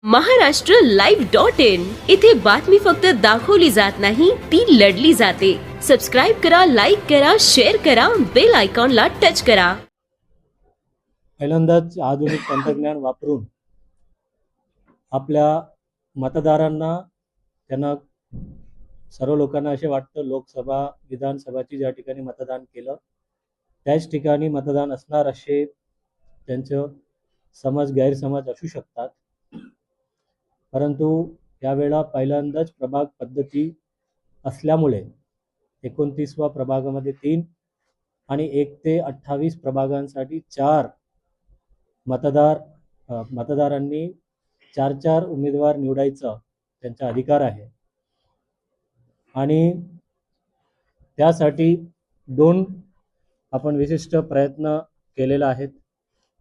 Maharashtra live.in इथे बातमी फक्त दाखवली जात नाही, ती लढली जाते. सबस्क्राइब करा, लाईक करा, शेअर करा, बेल आयकॉनला टच करा. पहिल्यांदाच आधुनिक तंत्रज्ञान वापरून आपल्या मतदारांना त्यांना सर्व लोकांना असे वाटतं लोकसभा विधानसभाची ज्या ठिकाणी मतदान केलं त्याच ठिकाणी मतदान असणार असे त्यांचं समज गैरसमज असू शकतात. परंतु यावेळेला पहिल्यांदाच प्रभाग पद्धती असल्यामुळे 29व्या प्रभागामध्ये 3 आणि 1 ते 28 प्रभागांसाठी 4 मतदारांनी 4 उमेदवार निवडायचा त्यांचा अधिकार आहे. आणि त्यासाठी 2 आपण विशिष्ट प्रयत्न केलेला आहेत.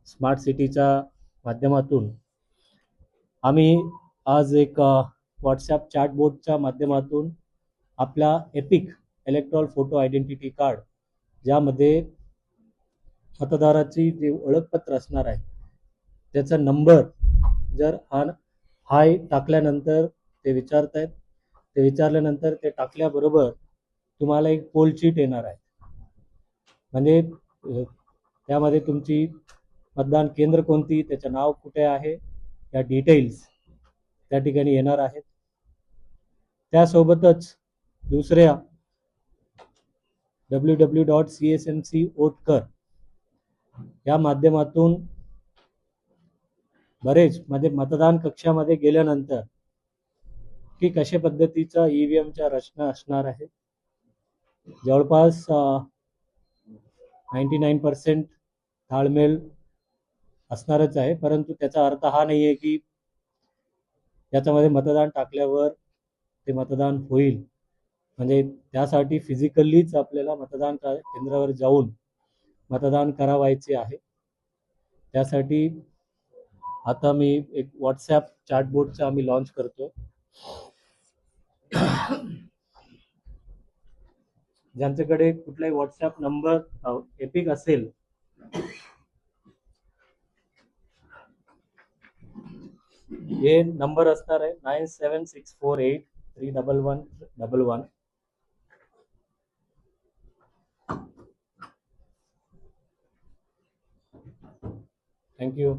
स्मार्ट सिटीच्या माध्यमातून आम्ही आज एक व्हॉट्सॲप चॅटबोटच्या माध्यमातून आपल्या EPIC electoral photo identity card ज्यामध्ये मतदाराची जे ओळखपत्र असणार आहे त्याचा नंबर जर हाय टाकल्यानंतर ते विचारतायत, ते विचारल्यानंतर ते टाकल्याबरोबर तुम्हाला एक पोल शीट येणार आहे. म्हणजे त्यामध्ये तुमची मतदान केंद्र कोणती, त्याचं नाव कुठे आहे या डिटेल्स त्या ठिकाणी येणार आहेत. त्यासोबतच दुसऱ्या www.csmcvoteकर या माध्यमातून बरेच म्हणजे मतदान कक्षामध्ये गेल्यानंतर की कशा पद्धतीचा ईव्हीएमच्या रचना असणार आहे. जवळपास 99% ताळमेळ असणारच आहे. परंतु त्याचा अर्थ हा नाही आहे की याच्यामध्ये मतदान टाकल्यावर ते मतदान होईल. म्हणजे त्यासाठी फिजिकलीच आपल्याला मतदान केंद्रावर जाऊन मतदान करावायचे आहे. त्यासाठी आता मी एक व्हॉट्सॲप चॅटबोटचा आम्ही लॉन्च करतो. ज्यांच्याकडे कुठलाही व्हॉट्सॲप नंबर एपिक असेल हे नंबर असणार आहे 9764831111. थँक्यू.